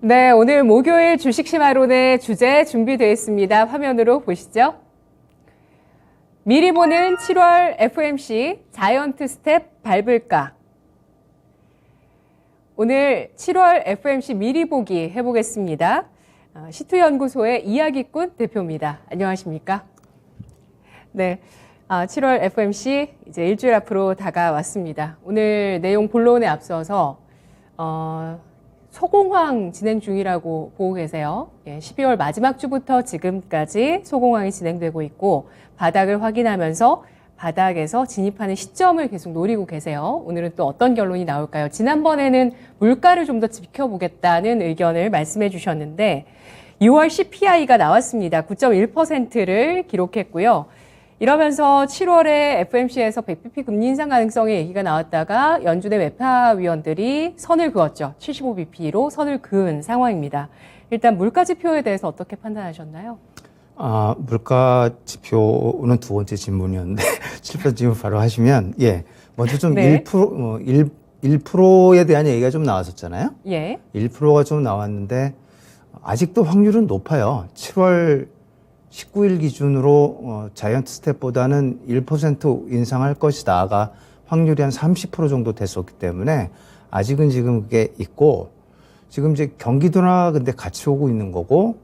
네, 오늘 목요일 주식심화론의 주제 준비되어 있습니다. 화면으로 보시죠. 미리 보는 7월 FOMC 자이언트 스텝 밟을까? 오늘 7월 FOMC 미리 보기 해보겠습니다. 시투연구소의 이야기꾼 대표입니다. 안녕하십니까? 네, 7월 FOMC 이제 일주일 앞으로 다가왔습니다. 오늘 내용 본론에 앞서서 소공황 진행 중이라고 보고 계세요. 12월 마지막 주부터 지금까지 소공황이 진행되고 있고 바닥을 확인하면서 바닥에서 진입하는 시점을 계속 노리고 계세요. 오늘은 또 어떤 결론이 나올까요? 지난번에는 물가를 좀 더 지켜보겠다는 의견을 말씀해 주셨는데 6월 CPI가 나왔습니다. 9.1%를 기록했고요. 이러면서 7월에 FOMC에서 100bp 금리 인상 가능성의 얘기가 나왔다가 연준의 매파위원들이 선을 그었죠. 75bp로 선을 그은 상황입니다. 일단 물가 지표에 대해서 어떻게 판단하셨나요? 물가 지표는 두 번째 질문이었는데 7번 질문 바로 하시면 먼저 좀 네. 1%에 대한 얘기가 좀 나왔었잖아요. 예. 1%가 좀 나왔는데 아직도 확률은 높아요. 7월 19일 기준으로 자이언트 스텝보다는 1% 인상할 것이다가 확률이 한 30% 정도 됐었기 때문에 아직은 지금 그게 있고 지금 이제 경기 둔화 근데 같이 오고 있는 거고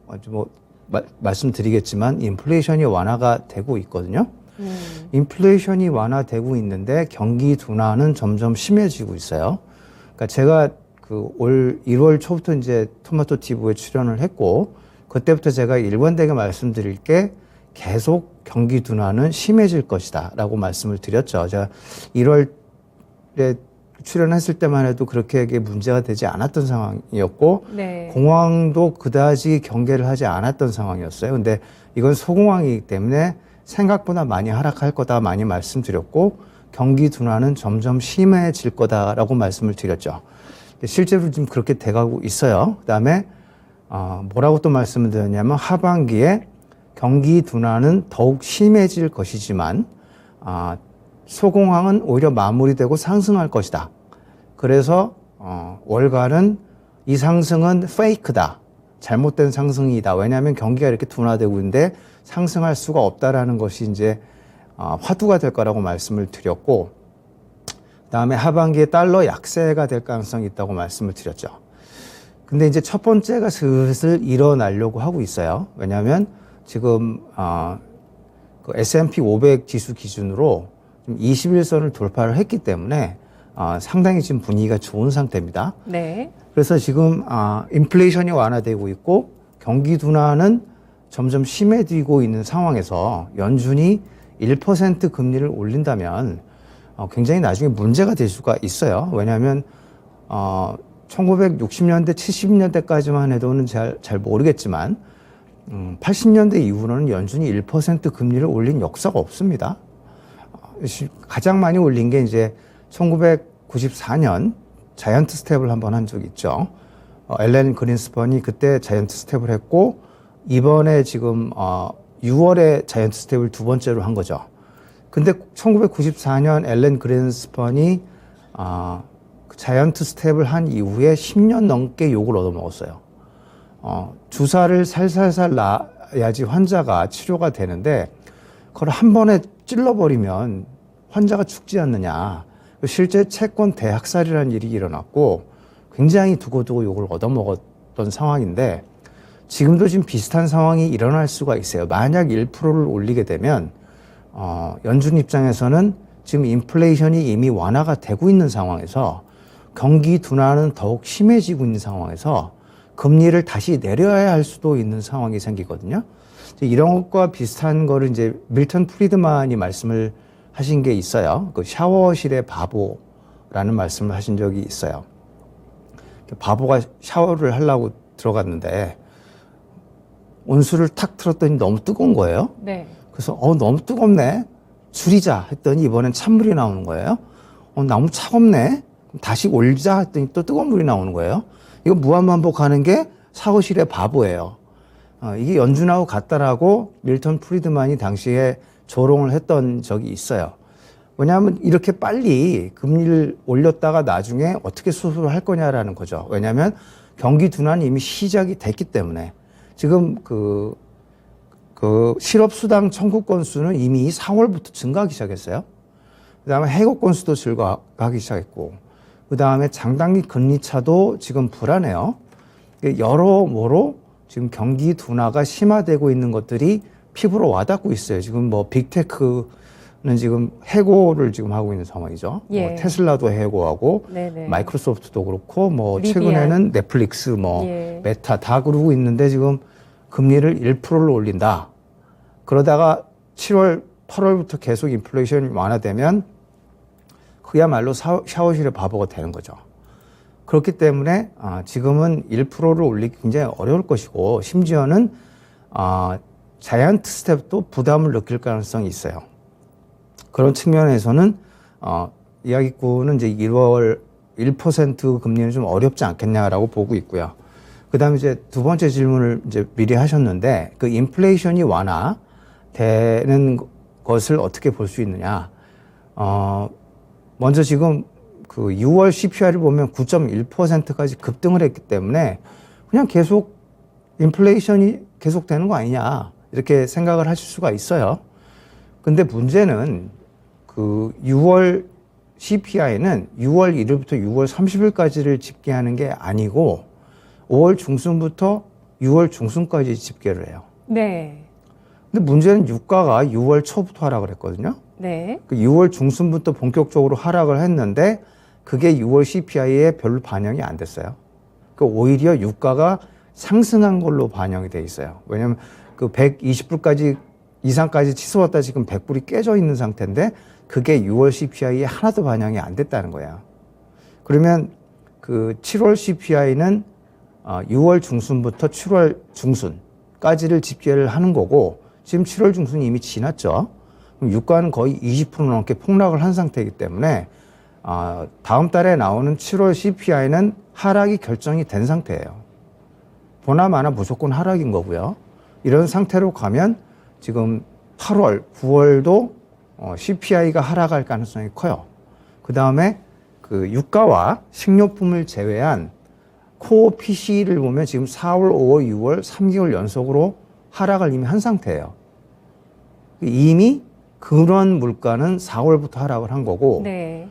말씀드리겠지만 인플레이션이 완화가 되고 있거든요. 인플레이션이 완화되고 있는데 경기 둔화는 점점 심해지고 있어요. 그러니까 제가 올 1월 초부터 이제 토마토 TV에 출연을 했고 그때부터 제가 일관되게 말씀드릴 게 계속 경기 둔화는 심해질 것이다 라고 말씀을 드렸죠. 제가 1월에 출연했을 때만 해도 그렇게 문제가 되지 않았던 상황이었고 네. 공황도 그다지 경계를 하지 않았던 상황이었어요. 근데 이건 소공황이기 때문에 생각보다 많이 하락할 거다 많이 말씀드렸고 경기 둔화는 점점 심해질 거다라고 말씀을 드렸죠. 실제로 지금 그렇게 돼가고 있어요. 그다음에 뭐라고 또 말씀을 드렸냐면 하반기에 경기 둔화는 더욱 심해질 것이지만 소공황은 오히려 마무리되고 상승할 것이다. 그래서 월가는 이 상승은 페이크다. 잘못된 상승이다. 왜냐하면 경기가 이렇게 둔화되고 있는데 상승할 수가 없다라는 것이 이제 화두가 될 거라고 말씀을 드렸고 그다음에 하반기에 달러 약세가 될 가능성이 있다고 말씀을 드렸죠. 근데 이제 첫 번째가 슬슬 일어나려고 하고 있어요. 왜냐하면 지금 S&P 500 지수 기준으로 21선을 돌파를 했기 때문에 상당히 지금 분위기가 좋은 상태입니다. 네. 그래서 지금 인플레이션이 완화되고 있고 경기 둔화는 점점 심해지고 있는 상황에서 연준이 1% 금리를 올린다면 굉장히 나중에 문제가 될 수가 있어요. 왜냐하면 1960년대, 70년대까지만 해도는 잘 모르겠지만 80년대 이후로는 연준이 1% 금리를 올린 역사가 없습니다. 가장 많이 올린 게 이제 1994년 자이언트 스텝을 한번 한 적이 있죠. 앨런 그린스펀이 그때 자이언트 스텝을 했고 이번에 지금 6월에 자이언트 스텝을 두 번째로 한 거죠. 근데 1994년 앨런 그린스펀이 자이언트 스텝을 한 이후에 10년 넘게 욕을 얻어먹었어요. 주사를 살살살 놔야지 환자가 치료가 되는데 그걸 한 번에 찔러버리면 환자가 죽지 않느냐. 실제 채권 대학살이라는 일이 일어났고 굉장히 두고두고 욕을 얻어먹었던 상황인데 지금도 지금 비슷한 상황이 일어날 수가 있어요. 만약 1%를 올리게 되면 연준 입장에서는 지금 인플레이션이 이미 완화가 되고 있는 상황에서 경기 둔화는 더욱 심해지고 있는 상황에서 금리를 다시 내려야 할 수도 있는 상황이 생기거든요. 이런 것과 비슷한 거를 이제 밀턴 프리드만이 말씀을 하신 게 있어요. 그 샤워실의 바보라는 말씀을 하신 적이 있어요. 바보가 샤워를 하려고 들어갔는데 온수를 탁 틀었더니 너무 뜨거운 거예요. 네. 그래서 너무 뜨겁네. 줄이자 했더니 이번엔 찬물이 나오는 거예요. 너무 차갑네. 다시 올리자 했더니 또 뜨거운 물이 나오는 거예요. 이거 무한반복하는 게 샤워실의 바보예요. 이게 연준하고 같다라고 밀턴 프리드만이 당시에 조롱을 했던 적이 있어요. 왜냐하면 이렇게 빨리 금리를 올렸다가 나중에 어떻게 수술을 할 거냐라는 거죠. 왜냐하면 경기 둔화는 이미 시작이 됐기 때문에 지금 그 실업수당 청구 건수는 이미 4월부터 증가하기 시작했어요. 그 다음에 해고 건수도 증가하기 시작했고, 그 다음에 장단기 금리 차도 지금 불안해요. 여러모로 지금 경기 둔화가 심화되고 있는 것들이 피부로 와닿고 있어요. 지금 뭐 빅테크는 지금 해고를 지금 하고 있는 상황이죠. 예. 뭐 테슬라도 해고하고, 네네. 마이크로소프트도 그렇고, 뭐 리비안. 최근에는 넷플릭스, 뭐 예. 메타 다 그러고 있는데 지금 금리를 1%를 올린다. 그러다가 7월, 8월부터 계속 인플레이션이 완화되면 그야말로 샤워실의 바보가 되는 거죠. 그렇기 때문에 지금은 1%를 올리기 굉장히 어려울 것이고, 심지어는 자이언트 스텝도 부담을 느낄 가능성이 있어요. 그런 측면에서는 이야기꾼은 이제 1월 1% 금리는 좀 어렵지 않겠냐라고 보고 있고요. 그다음에 이제 두 번째 질문을 이제 미리 하셨는데, 그 인플레이션이 완화되는 것을 어떻게 볼 수 있느냐? 먼저 지금 그 6월 CPI를 보면 9.1%까지 급등을 했기 때문에 그냥 계속 인플레이션이 계속되는 거 아니냐, 이렇게 생각을 하실 수가 있어요. 근데 문제는 그 6월 CPI는 6월 1일부터 6월 30일까지를 집계하는 게 아니고 5월 중순부터 6월 중순까지 집계를 해요. 네. 근데 문제는 유가가 6월 초부터 하락을 했거든요. 네. 그 6월 중순부터 본격적으로 하락을 했는데 그게 6월 CPI에 별로 반영이 안 됐어요. 그 오히려 유가가 상승한 걸로 반영이 돼 있어요. 왜냐하면 그 120불까지 이상까지 치솟았다 지금 100불이 깨져 있는 상태인데 그게 6월 CPI에 하나도 반영이 안 됐다는 거예요. 그러면 그 7월 CPI는 6월 중순부터 7월 중순까지를 집계를 하는 거고, 지금 7월 중순이 이미 지났죠. 그럼 유가는 거의 20% 넘게 폭락을 한 상태이기 때문에 다음 달에 나오는 7월 CPI는 하락이 결정이 된 상태예요. 보나마나 무조건 하락인 거고요. 이런 상태로 가면 지금 8월, 9월도 CPI가 하락할 가능성이 커요. 그 다음에 그 유가와 식료품을 제외한 코어 PC를 보면 지금 4월, 5월, 6월 3개월 연속으로 하락을 이미 한 상태예요. 이미 그런 물가는 4월부터 하락을 한 거고, 네.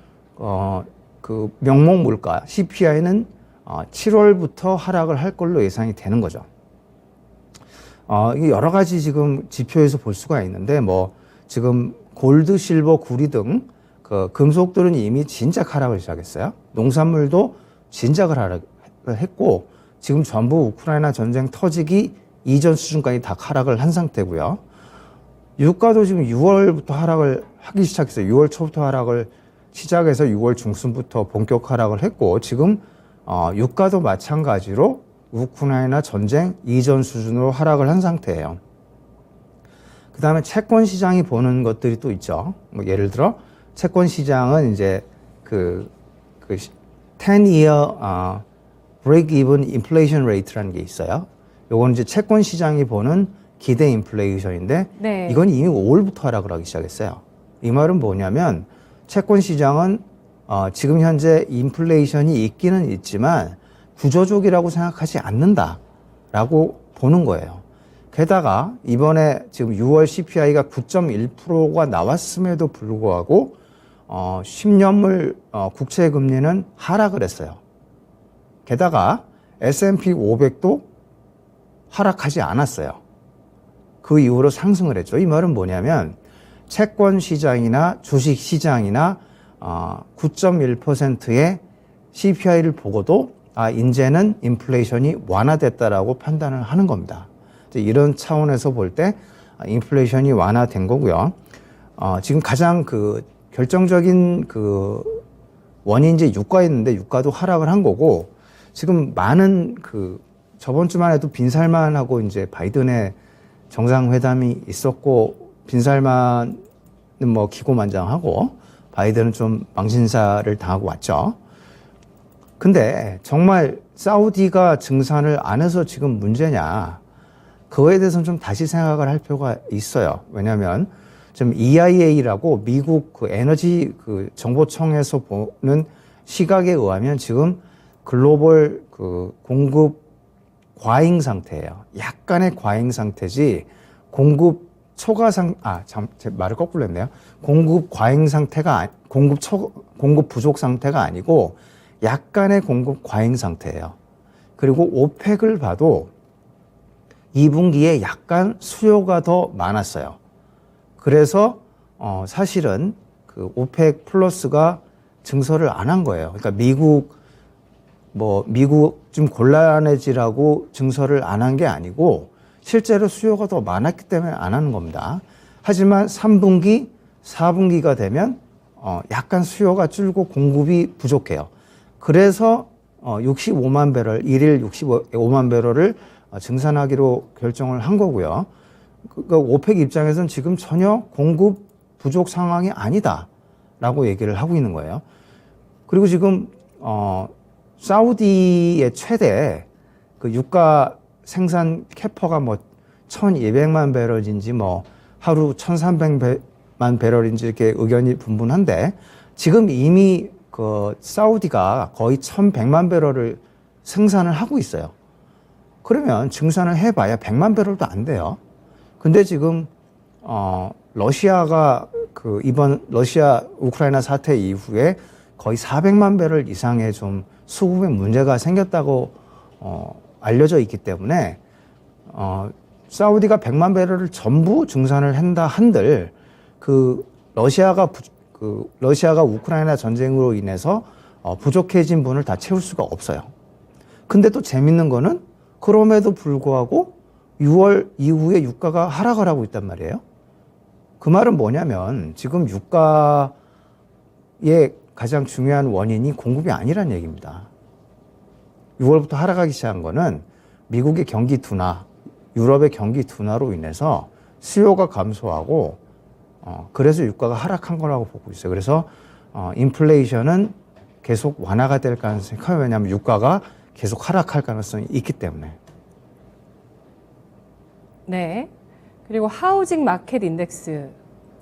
그 명목 물가 CPI는 7월부터 하락을 할 걸로 예상이 되는 거죠. 이게 여러 가지 지금 지표에서 볼 수가 있는데, 뭐 지금 골드, 실버, 구리 등 그 금속들은 이미 진작 하락을 시작했어요. 농산물도 진작을 하락했고, 지금 전부 우크라이나 전쟁 터지기 이전 수준까지 다 하락을 한 상태고요. 유가도 지금 6월부터 하락을 하기 시작했어요. 6월 초부터 하락을 시작해서 6월 중순부터 본격 하락을 했고, 지금 유가도 마찬가지로 우크라이나 전쟁 이전 수준으로 하락을 한 상태예요. 그 다음에 채권 시장이 보는 것들이 또 있죠. 뭐 예를 들어 채권 시장은 이제 그 10-year break-even inflation rate라는 게 있어요. 요건 이제 채권 시장이 보는 기대 인플레이션인데, 네. 이건 이미 5월부터 하락을 하기 시작했어요. 이 말은 뭐냐면 채권 시장은 지금 현재 인플레이션이 있기는 있지만 구조적이라고 생각하지 않는다라고 보는 거예요. 게다가 이번에 지금 6월 CPI가 9.1%가 나왔음에도 불구하고 10년물 국채 금리는 하락을 했어요. 게다가 S&P 500도 하락하지 않았어요. 그 이후로 상승을 했죠. 이 말은 뭐냐면 채권 시장이나 주식 시장이나 9.1%의 CPI를 보고도 이제는 인플레이션이 완화됐다라고 판단을 하는 겁니다. 이런 차원에서 볼 때 인플레이션이 완화된 거고요. 지금 가장 그 결정적인 그 원인이 유가였는데 유가도 하락을 한 거고, 지금 많은 그 저번 주만 해도 빈살만하고 이제 바이든의 정상회담이 있었고, 빈살만은 뭐 기고만장하고 바이든은 좀 망신사를 당하고 왔죠. 근데 정말 사우디가 증산을 안 해서 지금 문제냐, 그거에 대해서는 좀 다시 생각을 할 필요가 있어요. 왜냐하면 지금 EIA라고 미국 그 에너지 그 정보청에서 보는 시각에 의하면 지금 글로벌 그 공급 과잉 상태예요. 약간의 과잉 상태지 공급 초과 제 말을 거꾸로 했네요. 공급 과잉 상태가 공급 부족 상태가 아니고 약간의 공급 과잉 상태예요. 그리고 오펙을 봐도 2분기에 약간 수요가 더 많았어요. 그래서 사실은 그 오펙 플러스가 증설을 안 한 거예요. 그러니까 미국 좀 곤란해지라고 증설을 안 한 게 아니고 실제로 수요가 더 많았기 때문에 안 하는 겁니다. 하지만 3분기, 4분기가 되면 약간 수요가 줄고 공급이 부족해요. 그래서 65만 배럴, 일일 65만 배럴을 증산하기로 결정을 한 거고요. 그러니까 오펙 입장에서는 지금 전혀 공급 부족 상황이 아니다라고 얘기를 하고 있는 거예요. 그리고 지금 사우디의 최대 그 유가 생산 캐퍼가 뭐 1,200만 배럴인지 뭐 하루 1,300만 배럴인지 이렇게 의견이 분분한데 지금 이미 그 사우디가 거의 1,100만 배럴을 생산을 하고 있어요. 그러면 증산을 해봐야 100만 배럴도 안 돼요. 근데 지금 러시아가 그 이번 러시아 우크라이나 사태 이후에 거의 400만 배럴 이상의 좀 수급에 문제가 생겼다고 알려져 있기 때문에 사우디가 100만 배럴을 전부 증산을 한다 한들 그 러시아가 우크라이나 전쟁으로 인해서 부족해진 분을 다 채울 수가 없어요. 근데 또 재밌는 거는 그럼에도 불구하고 6월 이후에 유가가 하락을 하고 있단 말이에요. 그 말은 뭐냐면 지금 유가의 가장 중요한 원인이 공급이 아니란 얘기입니다. 6월부터 하락하기 시작한 거는 미국의 경기 둔화, 유럽의 경기 둔화로 인해서 수요가 감소하고 그래서 유가가 하락한 거라고 보고 있어요. 그래서 인플레이션은 계속 완화가 될 가능성이 커요. 왜냐하면 유가가 계속 하락할 가능성이 있기 때문에. 네. 그리고 하우징 마켓 인덱스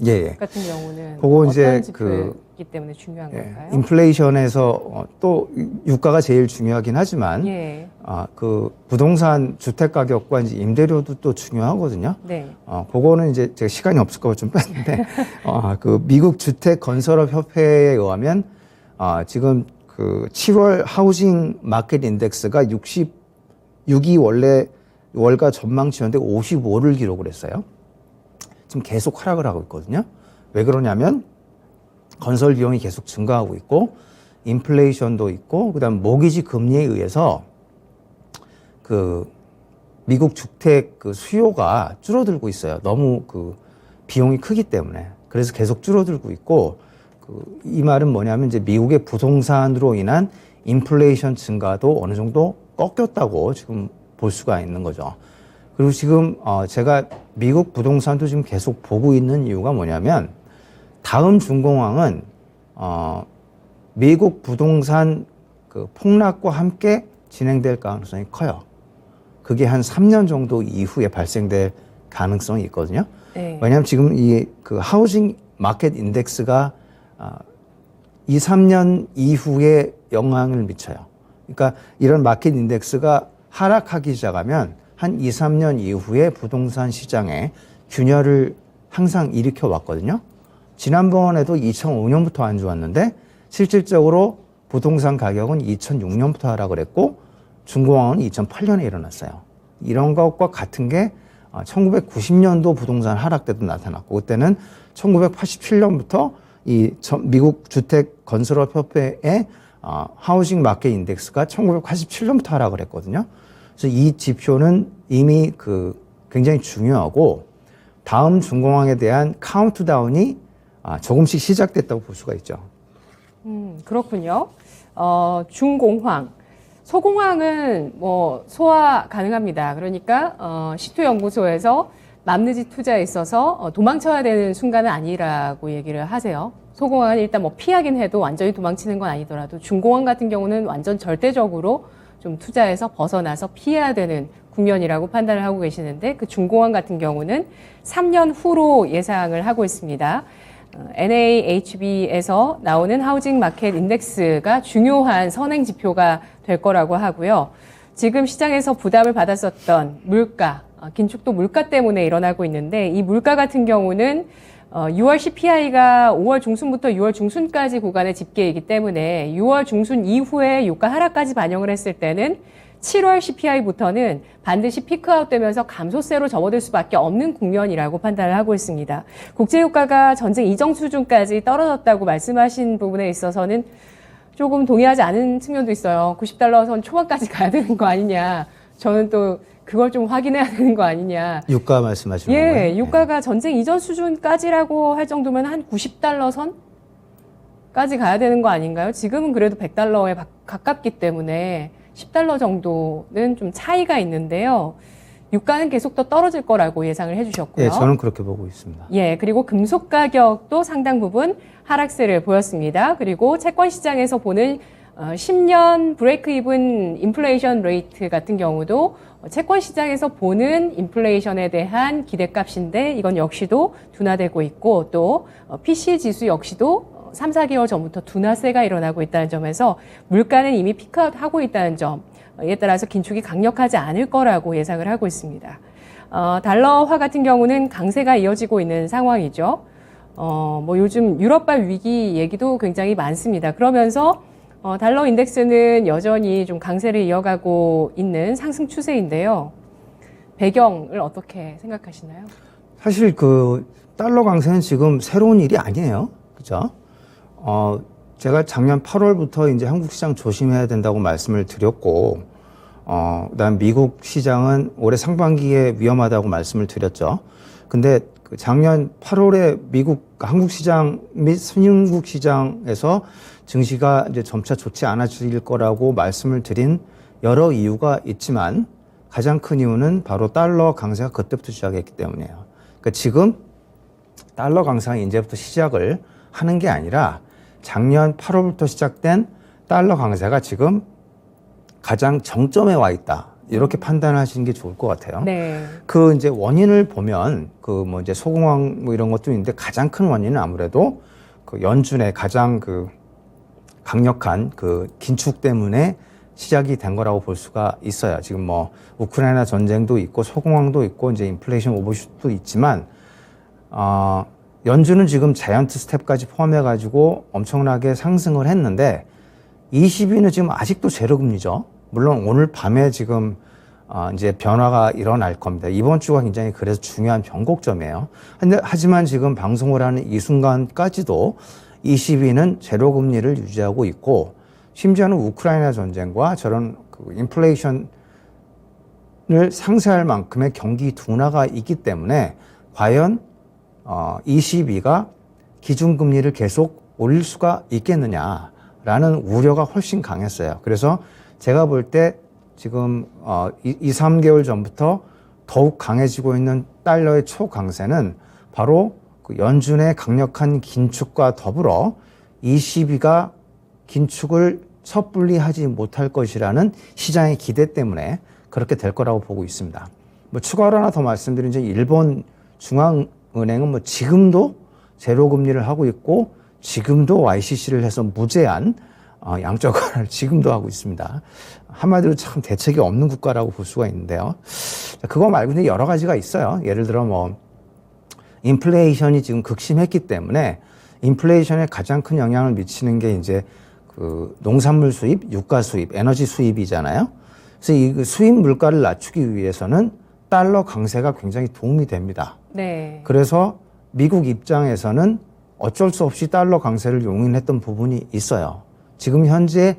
예. 같은 경우는 그거 어떤 이제 지표이기 때문에 중요한 걸까요? 인플레이션에서 또 유가가 제일 중요하긴 하지만 예. 그 부동산 주택 가격과 이제 임대료도 또 중요하거든요. 네. 그거는 이제 제가 시간이 없을 거라 좀 뺐는데 그 미국 주택 건설업 협회에 의하면 지금 그 7월 하우징 마켓 인덱스가 66이 원래 월가 전망치였는데 55를 기록을 했어요. 지금 계속 하락을 하고 있거든요. 왜 그러냐면 건설 비용이 계속 증가하고 있고 인플레이션도 있고 그다음 모기지 금리에 의해서 그 미국 주택 그 수요가 줄어들고 있어요. 너무 그 비용이 크기 때문에. 그래서 계속 줄어들고 있고 이 말은 뭐냐면 이제 미국의 부동산으로 인한 인플레이션 증가도 어느 정도 꺾였다고 지금 볼 수가 있는 거죠. 그리고 지금 제가 미국 부동산도 지금 계속 보고 있는 이유가 뭐냐면 다음 준공황은 미국 부동산 그 폭락과 함께 진행될 가능성이 커요. 그게 한 3년 정도 이후에 발생될 가능성이 있거든요. 네. 왜냐하면 지금 이 그 하우징 마켓 인덱스가 2, 3년 이후에 영향을 미쳐요. 그러니까 이런 마켓 인덱스가 하락하기 시작하면 한 2, 3년 이후에 부동산 시장에 균열을 항상 일으켜 왔거든요. 지난번에도 2005년부터 안 좋았는데 실질적으로 부동산 가격은 2006년부터 하락을 했고 준공황은 2008년에 일어났어요. 이런 것과 같은 게 1990년도 부동산 하락 때도 나타났고 그때는 1987년부터 이 미국 주택 건설업 협회의 하우징 마켓 인덱스가 1987년부터 하락을 했거든요. 그래서 이 지표는 이미 굉장히 중요하고 다음 준공황에 대한 카운트다운이 조금씩 시작됐다고 볼 수가 있죠. 그렇군요. 중공황. 소공황은 뭐 소화 가능합니다. 그러니까 시투연구소에서 맘늦이 투자에 있어서 도망쳐야 되는 순간은 아니라고 얘기를 하세요. 소공황은 일단 뭐 피하긴 해도 완전히 도망치는 건 아니더라도 중공황 같은 경우는 완전 절대적으로 좀 투자에서 벗어나서 피해야 되는 국면이라고 판단을 하고 계시는데 그 중공황 같은 경우는 3년 후로 예상을 하고 있습니다. NAHB에서 나오는 하우징 마켓 인덱스가 중요한 선행 지표가 될 거라고 하고요. 지금 시장에서 부담을 받았었던 물가, 긴축도 물가 때문에 일어나고 있는데 이 물가 같은 경우는 6월 CPI가 5월 중순부터 6월 중순까지 구간의 집계이기 때문에 6월 중순 이후에 유가 하락까지 반영을 했을 때는 7월 CPI부터는 반드시 피크아웃 되면서 감소세로 접어들 수밖에 없는 국면이라고 판단을 하고 있습니다. 국제유가가 전쟁 이전 수준까지 떨어졌다고 말씀하신 부분에 있어서는 조금 동의하지 않은 측면도 있어요. 90달러 선 초반까지 가야 되는 거 아니냐. 저는 또 그걸 좀 확인해야 되는 거 아니냐. 유가 말씀하시는 예, 건가요? 유가가 전쟁 이전 수준까지라고 할 정도면 한 90달러 선까지 가야 되는 거 아닌가요? 지금은 그래도 100달러에 가깝기 때문에 10달러 정도는 좀 차이가 있는데요. 유가는 계속 더 떨어질 거라고 예상을 해주셨고요. 예, 저는 그렇게 보고 있습니다. 예, 그리고 금속 가격도 상당 부분 하락세를 보였습니다. 그리고 채권 시장에서 보는 10년 브레이크 이븐 인플레이션 레이트 같은 경우도 채권 시장에서 보는 인플레이션에 대한 기대값인데 이건 역시도 둔화되고 있고 또 PC 지수 역시도 3, 4개월 전부터 둔화세가 일어나고 있다는 점에서 물가는 이미 피크아웃 하고 있다는 점, 이에 따라서 긴축이 강력하지 않을 거라고 예상을 하고 있습니다. 달러화 같은 경우는 강세가 이어지고 있는 상황이죠. 뭐 요즘 유럽발 위기 얘기도 굉장히 많습니다. 그러면서 달러 인덱스는 여전히 좀 강세를 이어가고 있는 상승 추세인데요. 배경을 어떻게 생각하시나요? 사실 그 달러 강세는 지금 새로운 일이 아니에요. 그죠? 제가 작년 8월부터 이제 한국 시장 조심해야 된다고 말씀을 드렸고, 그다음 미국 시장은 올해 상반기에 위험하다고 말씀을 드렸죠. 근데 그 작년 8월에 한국 시장 및 선진국 시장에서 증시가 이제 점차 좋지 않아질 거라고 말씀을 드린 여러 이유가 있지만 가장 큰 이유는 바로 달러 강세가 그때부터 시작했기 때문이에요. 그러니까 지금 달러 강세가 이제부터 시작을 하는 게 아니라 작년 8월부터 시작된 달러 강세가 지금 가장 정점에 와 있다. 이렇게 판단하시는 게 좋을 것 같아요. 네. 그 이제 원인을 보면 그 뭐 이제 소공황 뭐 이런 것도 있는데 가장 큰 원인은 아무래도 그 연준의 가장 그 강력한 그 긴축 때문에 시작이 된 거라고 볼 수가 있어요. 지금 뭐 우크라이나 전쟁도 있고 소공황도 있고 이제 인플레이션 오버슈트도 있지만 연준은 지금 자이언트 스텝까지 포함해 가지고 엄청나게 상승을 했는데 20위는 지금 아직도 제로금리죠. 물론 오늘 밤에 지금 이제 변화가 일어날 겁니다. 이번 주가 굉장히 그래서 중요한 변곡점이에요. 하지만 지금 방송을 하는 이 순간까지도 20위는 제로금리를 유지하고 있고 심지어는 우크라이나 전쟁과 저런 그 인플레이션을 상쇄할 만큼의 경기 둔화가 있기 때문에 과연 22가 기준금리를 계속 올릴 수가 있겠느냐라는 우려가 훨씬 강했어요. 그래서 제가 볼 때 지금 3개월 전부터 더욱 강해지고 있는 달러의 초강세는 바로 그 연준의 강력한 긴축과 더불어 22가 긴축을 섣불리 하지 못할 것이라는 시장의 기대 때문에 그렇게 될 거라고 보고 있습니다. 뭐 추가로 하나 더 말씀드리면 일본 중앙은행은 뭐 지금도 제로 금리를 하고 있고 지금도 YCC를 해서 무제한 양적 완화를 지금도 하고 있습니다. 한마디로 참 대책이 없는 국가라고 볼 수가 있는데요. 그거 말고는 여러 가지가 있어요. 예를 들어 뭐 인플레이션이 지금 극심했기 때문에 인플레이션에 가장 큰 영향을 미치는 게 이제 그 농산물 수입, 유가 수입, 에너지 수입이잖아요. 그래서 이 수입 물가를 낮추기 위해서는 달러 강세가 굉장히 도움이 됩니다. 네. 그래서 미국 입장에서는 어쩔 수 없이 달러 강세를 용인했던 부분이 있어요. 지금 현재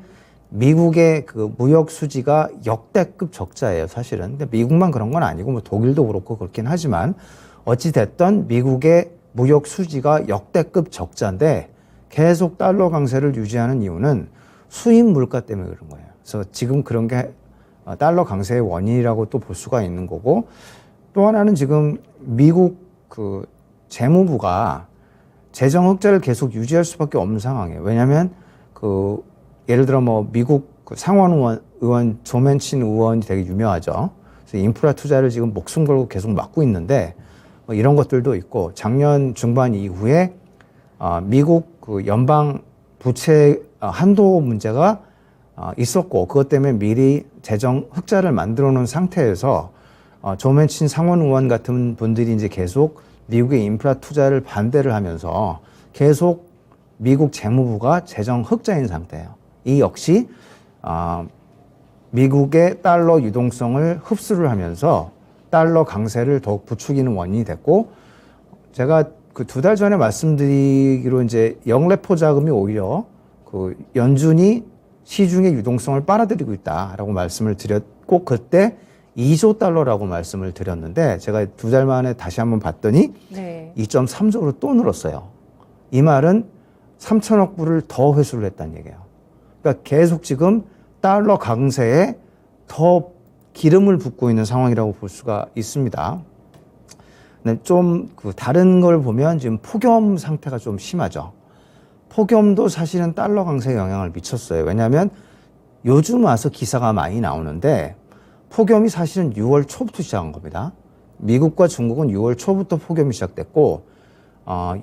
미국의 그 무역 수지가 역대급 적자예요, 사실은. 근데 미국만 그런 건 아니고 뭐 독일도 그렇고 그렇긴 하지만 어찌 됐든 미국의 무역 수지가 역대급 적자인데 계속 달러 강세를 유지하는 이유는 수입 물가 때문에 그런 거예요. 그래서 지금 그런 게 달러 강세의 원인이라고 또 볼 수가 있는 거고 또 하나는 지금 미국 그 재무부가 재정 흑자를 계속 유지할 수밖에 없는 상황이에요. 왜냐하면 그 예를 들어 뭐 미국 그 상원 의원 조맨친 의원이 되게 유명하죠. 그래서 인프라 투자를 지금 목숨 걸고 계속 막고 있는데 뭐 이런 것들도 있고 작년 중반 이후에 미국 그 연방 부채 한도 문제가 있었고 그것 때문에 미리 재정 흑자를 만들어 놓은 상태에서 조맨친 상원 의원 같은 분들이 이제 계속 미국의 인프라 투자를 반대를 하면서 계속 미국 재무부가 재정 흑자인 상태예요. 이 역시 미국의 달러 유동성을 흡수를 하면서 달러 강세를 더욱 부추기는 원인이 됐고, 제가 그 2달 전에 말씀드리기로 이제 영래포 자금이 오히려 그 연준이 시중의 유동성을 빨아들이고 있다라고 말씀을 드렸고, 그때 2조 달러라고 말씀을 드렸는데, 제가 2달 만에 다시 한번 봤더니 네. 2.3조로 또 늘었어요. 이 말은 3천억 불을 더 회수를 했다는 얘기예요. 그러니까 계속 지금 달러 강세에 더 기름을 붓고 있는 상황이라고 볼 수가 있습니다. 네, 좀 그 다른 걸 보면 지금 폭염 상태가 좀 심하죠. 폭염도 사실은 달러 강세에 영향을 미쳤어요. 왜냐하면 요즘 와서 기사가 많이 나오는데 폭염이 사실은 6월 초부터 시작한 겁니다. 미국과 중국은 6월 초부터 폭염이 시작됐고,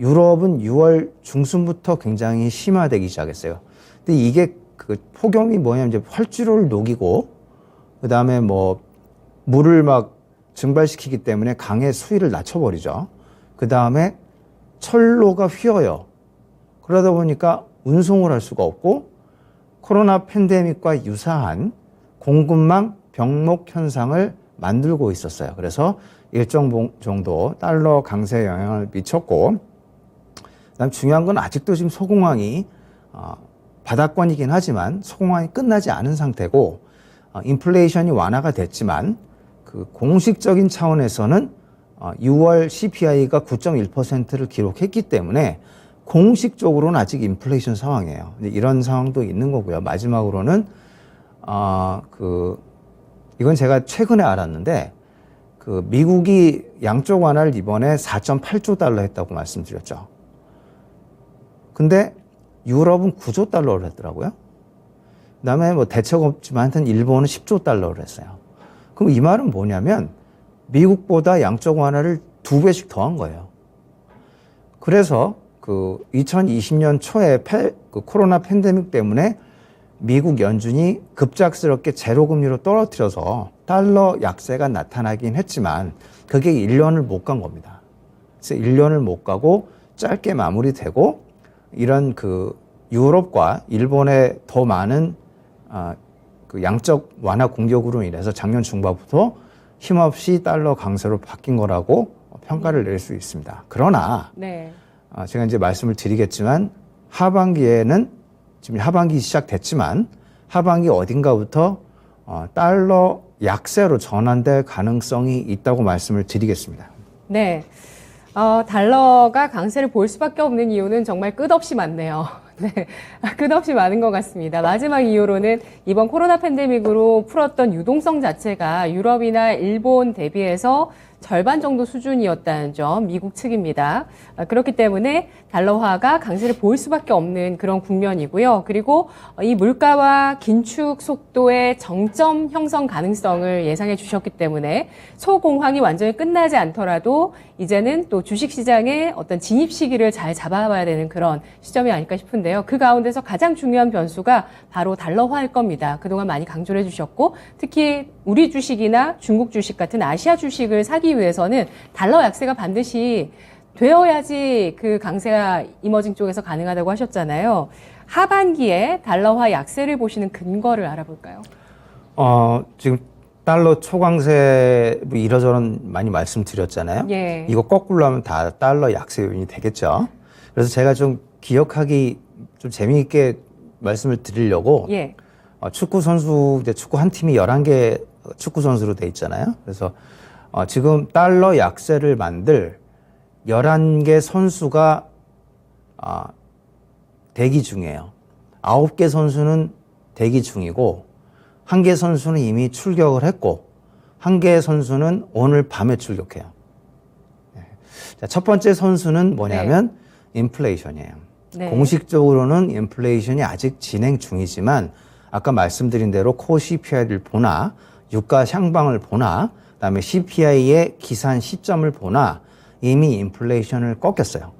유럽은 6월 중순부터 굉장히 심화되기 시작했어요. 근데 이게 그 폭염이 뭐냐면 이제 활주로를 녹이고, 그 다음에 뭐 물을 막 증발시키기 때문에 강의 수위를 낮춰버리죠. 그 다음에 철로가 휘어요. 그러다 보니까 운송을 할 수가 없고, 코로나 팬데믹과 유사한 공급망 병목 현상을 만들고 있었어요. 그래서 일정 정도 달러 강세에 영향을 미쳤고, 그다음 중요한 건 아직도 지금 소공황이 바닥권이긴 하지만 소공황이 끝나지 않은 상태고, 인플레이션이 완화가 됐지만 그 공식적인 차원에서는 6월 CPI가 9.1%를 기록했기 때문에 공식적으로는 아직 인플레이션 상황이에요. 이런 상황도 있는 거고요. 마지막으로는 이건 제가 최근에 알았는데, 그 미국이 양쪽 완화를 이번에 4.8조 달러 했다고 말씀드렸죠. 근데 유럽은 9조 달러를 했더라고요. 그다음에 뭐 대책 없지만 하여튼 일본은 10조 달러를 했어요. 그럼 이 말은 뭐냐면 미국보다 양적 완화를 2배씩 더한 거예요. 그래서 그 2020년 초에 그 코로나 팬데믹 때문에 미국 연준이 급작스럽게 제로 금리로 떨어뜨려서 달러 약세가 나타나긴 했지만 그게 1년을 못 간 겁니다. 그래서 1년을 못 가고 짧게 마무리되고, 이런 그 유럽과 일본의 더 많은 그 양적 완화 공격으로 인해서 작년 중반부터 힘없이 달러 강세로 바뀐 거라고 평가를 낼 수 있습니다. 그러나 네. 제가 이제 말씀을 드리겠지만 하반기에는 지금 하반기 시작됐지만 하반기 어딘가부터 달러 약세로 전환될 가능성이 있다고 말씀을 드리겠습니다. 네. 달러가 강세를 볼 수밖에 없는 이유는 정말 끝없이 많네요. 네. 끝없이 많은 것 같습니다. 마지막 이유로는 이번 코로나 팬데믹으로 풀었던 유동성 자체가 유럽이나 일본 대비해서 절반 정도 수준이었다는 점, 미국 측입니다. 그렇기 때문에 달러화가 강세를 보일 수밖에 없는 그런 국면이고요. 그리고 이 물가와 긴축 속도의 정점 형성 가능성을 예상해 주셨기 때문에 소공황이 완전히 끝나지 않더라도 이제는 또 주식시장의 어떤 진입 시기를 잘 잡아봐야 되는 그런 시점이 아닐까 싶은데요. 그 가운데서 가장 중요한 변수가 바로 달러화일 겁니다. 그동안 많이 강조를 해주셨고, 특히 우리 주식이나 중국 주식 같은 아시아 주식을 사기 위해서는 달러 약세가 반드시 되어야지 그 강세가 이머징 쪽에서 가능하다고 하셨잖아요. 하반기에 달러화 약세를 보시는 근거를 알아볼까요? 지금 달러 초강세 뭐 이러저런 많이 말씀드렸잖아요. 예. 이거 거꾸로 하면 다 달러 약세 요인이 되겠죠. 그래서 제가 좀 기억하기 좀 재미있게 말씀을 드리려고, 예. 축구 선수, 이제 축구 한 팀이 11개 축구 선수로 돼 있잖아요. 그래서 지금 달러 약세를 만들 11개 선수가 대기 중이에요. 9개 선수는 대기 중이고, 1개 선수는 이미 출격을 했고, 1개 선수는 오늘 밤에 출격해요. 자, 첫 번째 선수는 뭐냐면 인플레이션이에요. 네. 공식적으로는 인플레이션이 아직 진행 중이지만 아까 말씀드린 대로 코어 CPI를 보나 유가 향방을 보나 그다음에 CPI의 기산 시점을 보나 이미 인플레이션을 꺾였어요.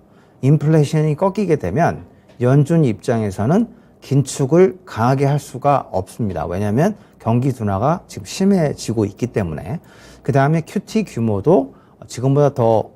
인플레이션이 꺾이게 되면 연준 입장에서는 긴축을 강하게 할 수가 없습니다. 왜냐하면 경기 둔화가 지금 심해지고 있기 때문에. 그 다음에 QT 규모도 지금보다 더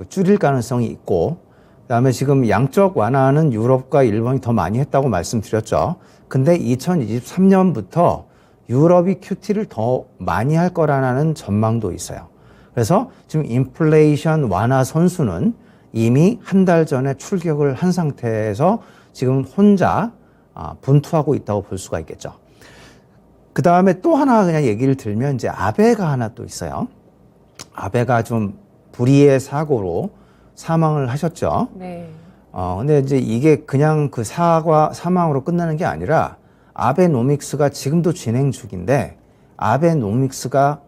줄일 가능성이 있고, 그 다음에 지금 양적 완화는 유럽과 일본이 더 많이 했다고 말씀드렸죠. 근데 2023년부터 유럽이 QT를 더 많이 할 거라는 전망도 있어요. 그래서 지금 인플레이션 완화 선수는 이미 한 달 전에 출격을 한 상태에서 지금 혼자 분투하고 있다고 볼 수가 있겠죠. 그 다음에 또 하나 그냥 얘기를 들면 이제 아베가 하나 또 있어요. 아베가 좀 불의의 사고로 사망을 하셨죠. 네. 근데 이제 이게 그냥 그 사망으로 끝나는 게 아니라 아베노믹스가 지금도 진행 중인데 아베노믹스가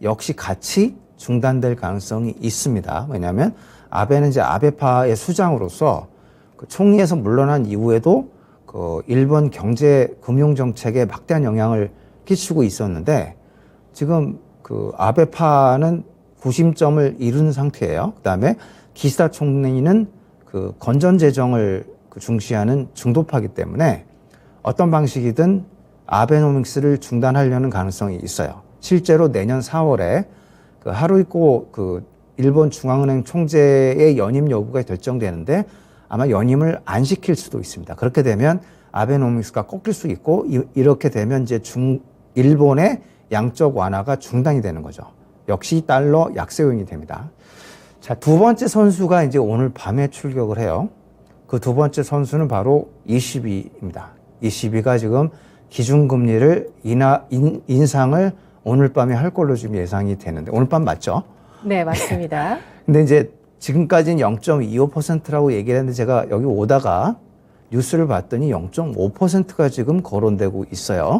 역시 같이 중단될 가능성이 있습니다. 왜냐하면 아베는 이제 아베파의 수장으로서 그 총리에서 물러난 이후에도 그 일본 경제 금융 정책에 막대한 영향을 끼치고 있었는데 지금 그 아베파는 구심점을 이룬 상태예요. 그다음에 기시다 총리는 그 건전 재정을 중시하는 중도파이기 때문에 어떤 방식이든 아베노믹스를 중단하려는 가능성이 있어요. 실제로 내년 4월에 그 하루이코 그 일본 중앙은행 총재의 연임 여부가 결정되는데 아마 연임을 안 시킬 수도 있습니다. 그렇게 되면 아베노믹스가 꺾일 수 있고 이렇게 되면 이제 일본의 양적 완화가 중단이 되는 거죠. 역시 달러 약세 요인이 됩니다. 자, 두 번째 선수가 이제 오늘 밤에 출격을 해요. 그 두 번째 선수는 바로 ECB입니다. ECB가 지금 기준금리를 인상을 오늘 밤에 할 걸로 지금 예상이 되는데 오늘 밤 맞죠? 네, 맞습니다. 근데 이제 지금까지는 0.25%라고 얘기를 했는데 제가 여기 오다가 뉴스를 봤더니 0.5%가 지금 거론되고 있어요.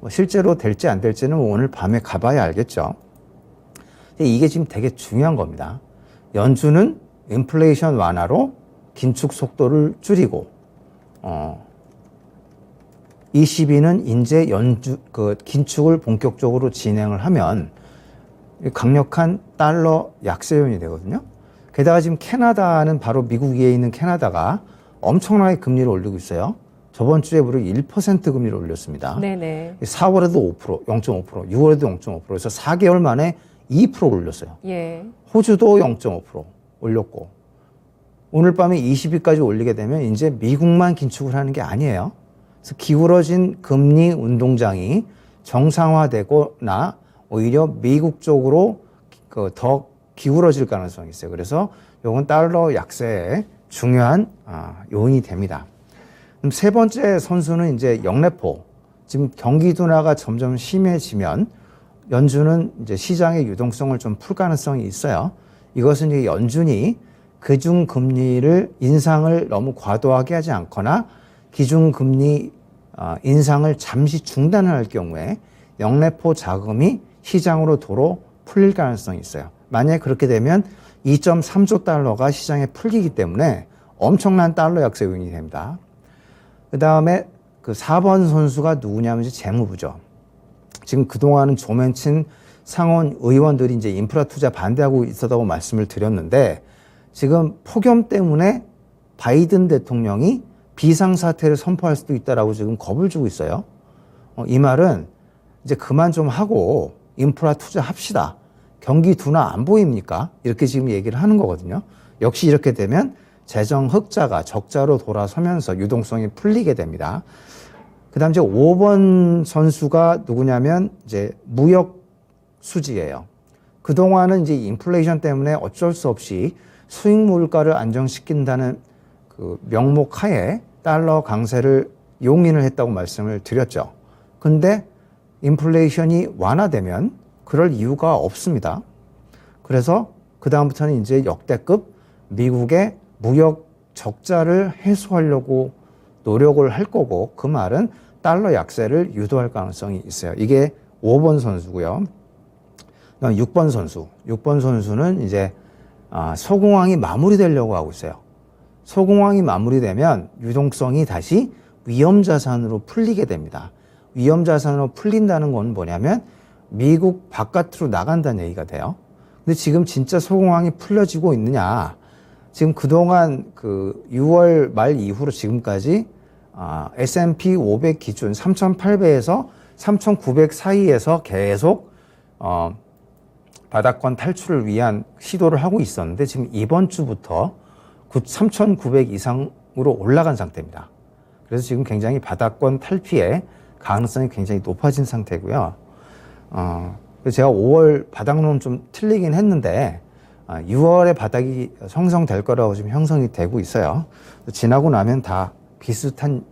뭐 실제로 될지 안 될지는 오늘 밤에 가봐야 알겠죠. 근데 이게 지금 되게 중요한 겁니다. 연준은 인플레이션 완화로 긴축 속도를 줄이고, ECB는 이제 긴축을 본격적으로 진행을 하면 강력한 달러 약세 요인이 되거든요. 게다가 지금 캐나다는 바로 미국 위에 있는 캐나다가 엄청나게 금리를 올리고 있어요. 저번 주에 무려 1% 금리를 올렸습니다. 네네. 4월에도 5%, 0.5%, 6월에도 0.5%, 그래서 4개월 만에 2% 올렸어요. 예. 호주도 0.5% 올렸고, 오늘 밤에 20위까지 올리게 되면 이제 미국만 긴축을 하는 게 아니에요. 그래서 기울어진 금리 운동장이 정상화되거나 오히려 미국 쪽으로 더 기울어질 가능성이 있어요. 그래서 이건 달러 약세의 중요한 요인이 됩니다. 그럼 세 번째 선수는 이제 영래포. 지금 경기 둔화가 점점 심해지면 연준은 이제 시장의 유동성을 좀 풀 가능성이 있어요. 이것은 이제 연준이 기준금리를 인상을 너무 과도하게 하지 않거나 기준금리 인상을 잠시 중단할 경우에 영래포 자금이 시장으로 도로 풀릴 가능성이 있어요. 만약에 그렇게 되면 2.3조 달러가 시장에 풀리기 때문에 엄청난 달러 약세 요인이 됩니다. 그 다음에 그 4번 선수가 누구냐면 이제 재무부죠. 지금 그동안은 조맨친 상원 의원들이 이제 인프라 투자 반대하고 있었다고 말씀을 드렸는데 지금 폭염 때문에 바이든 대통령이 비상사태를 선포할 수도 있다라고 지금 겁을 주고 있어요. 이 말은 이제 그만 좀 하고 인프라 투자합시다. 경기 둔화 안 보입니까? 이렇게 지금 얘기를 하는 거거든요. 역시 이렇게 되면 재정 흑자가 적자로 돌아서면서 유동성이 풀리게 됩니다. 그 다음 이제 5번 선수가 누구냐면 이제 무역 수지예요. 그동안은 이제 인플레이션 때문에 어쩔 수 없이 수입 물가를 안정시킨다는 그 명목 하에 달러 강세를 용인을 했다고 말씀을 드렸죠. 근데 인플레이션이 완화되면 그럴 이유가 없습니다. 그래서 그다음부터는 이제 역대급 미국의 무역 적자를 해소하려고 노력을 할 거고 그 말은 달러 약세를 유도할 가능성이 있어요. 이게 5번 선수고요. 그다음 6번 선수. 6번 선수는 이제 소공황이 마무리되려고 하고 있어요. 소공황이 마무리되면 유동성이 다시 위험자산으로 풀리게 됩니다. 위험자산으로 풀린다는 건 뭐냐면 미국 바깥으로 나간다는 얘기가 돼요. 근데 지금 진짜 소공황이 풀려지고 있느냐? 지금 그동안 그 6월 말 이후로 지금까지 S&P 500 기준 3,800에서 3,900 사이에서 계속 바닥권 탈출을 위한 시도를 하고 있었는데 지금 이번 주부터 3,900 이상으로 올라간 상태입니다. 그래서 지금 굉장히 바닥권 탈피의 가능성이 굉장히 높아진 상태고요. 제가 5월 바닥론 좀 틀리긴 했는데 6월에 바닥이 형성될 거라고 지금 형성이 되고 있어요. 지나고 나면 다 비슷한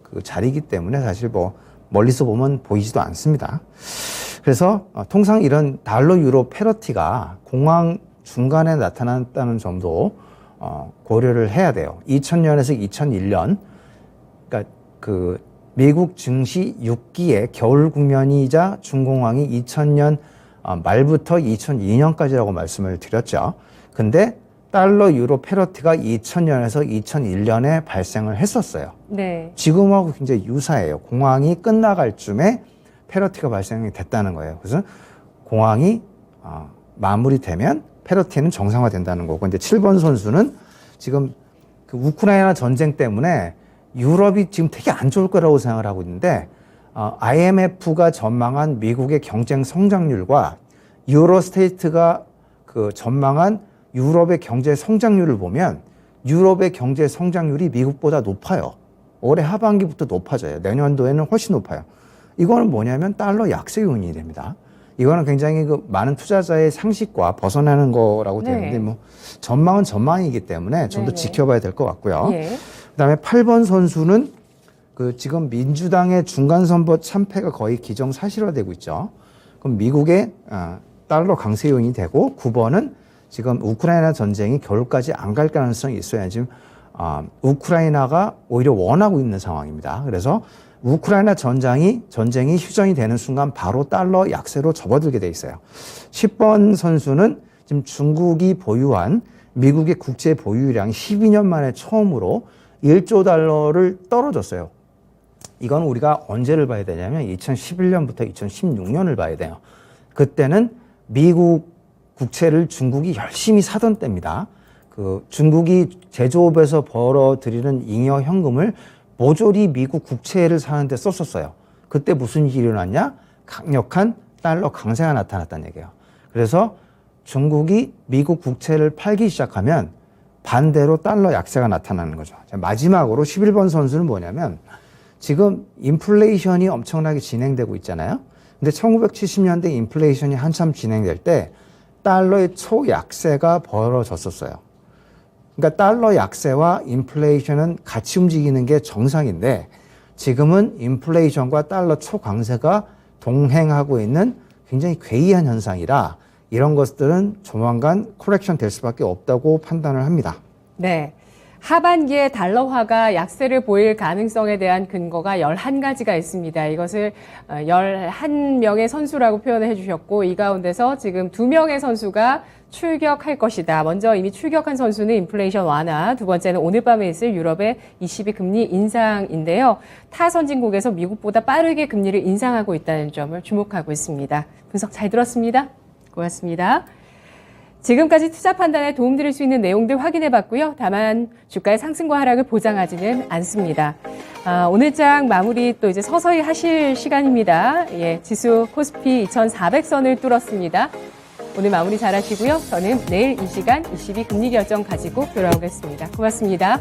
그 자리이기 때문에 사실 뭐 멀리서 보면 보이지도 않습니다. 그래서 통상 이런 달러 유로 패러티가 공황 중간에 나타났다는 점도 고려를 해야 돼요. 2000년에서 2001년, 그러니까 그 미국 증시 6기의 겨울 국면이자 중공황이 2000년 말부터 2002년까지라고 말씀을 드렸죠. 근데 달러 유로 패러티가 2000년에서 2001년에 발생을 했었어요. 네. 지금하고 굉장히 유사해요. 공황이 끝나갈 쯤에 패러티가 발생이 됐다는 거예요. 그래서 공황이 마무리되면 패러티는 정상화된다는 거고. 근데 7번 선수는 지금 그 우크라이나 전쟁 때문에 유럽이 지금 되게 안 좋을 거라고 생각을 하고 있는데 IMF가 전망한 미국의 경쟁 성장률과 유로스테이트가 그 전망한 유럽의 경제 성장률을 보면 유럽의 경제 성장률이 미국보다 높아요. 올해 하반기부터 높아져요. 내년도에는 훨씬 높아요. 이거는 뭐냐면 달러 약세 요인이 됩니다. 이거는 굉장히 그 많은 투자자의 상식과 벗어나는 거라고 되는데 네. 뭐 전망은 전망이기 때문에 좀 더 지켜봐야 될 것 같고요. 예. 그다음에 8번 선수는 그 지금 민주당의 중간선거 참패가 거의 기정사실화되고 있죠. 그럼 미국의 달러 강세 요인이 되고 9번은 지금 우크라이나 전쟁이 겨울까지 안 갈 가능성이 있어야 지금 우크라이나가 오히려 원하고 있는 상황입니다. 그래서 우크라이나 전쟁이 휴전이 되는 순간 바로 달러 약세로 접어들게 돼 있어요. 10번 선수는 지금 중국이 보유한 미국의 국제 보유량이 12년 만에 처음으로 1조 달러를 떨어졌어요. 이건 우리가 언제를 봐야 되냐면 2011년부터 2016년을 봐야 돼요. 그때는 미국 국채를 중국이 열심히 사던 때입니다. 그 중국이 제조업에서 벌어들이는 잉여 현금을 모조리 미국 국채를 사는데 썼었어요. 그때 무슨 일이 일어났냐? 강력한 달러 강세가 나타났다는 얘기예요. 그래서 중국이 미국 국채를 팔기 시작하면 반대로 달러 약세가 나타나는 거죠. 마지막으로 11번 선수는 뭐냐면 지금 인플레이션이 엄청나게 진행되고 있잖아요. 근데 1970년대 인플레이션이 한참 진행될 때 달러의 초약세가 벌어졌었어요. 그러니까 달러 약세와 인플레이션은 같이 움직이는 게 정상인데 지금은 인플레이션과 달러 초강세가 동행하고 있는 굉장히 괴이한 현상이라 이런 것들은 조만간 코렉션 될 수밖에 없다고 판단을 합니다. 네. 하반기에 달러화가 약세를 보일 가능성에 대한 근거가 11가지가 있습니다. 이것을 11명의 선수라고 표현을 해주셨고 이 가운데서 지금 2명의 선수가 출격할 것이다. 먼저 이미 출격한 선수는 인플레이션 완화, 두 번째는 오늘 밤에 있을 유럽의 ECB 금리 인상인데요. 타 선진국에서 미국보다 빠르게 금리를 인상하고 있다는 점을 주목하고 있습니다. 분석 잘 들었습니다. 고맙습니다. 지금까지 투자 판단에 도움드릴 수 있는 내용들 확인해 봤고요. 다만 주가의 상승과 하락을 보장하지는 않습니다. 오늘장 마무리 또 이제 서서히 하실 시간입니다. 예, 지수 코스피 2,400선을 뚫었습니다. 오늘 마무리 잘 하시고요. 저는 내일 이 시간 ECB 금리 결정 가지고 돌아오겠습니다. 고맙습니다.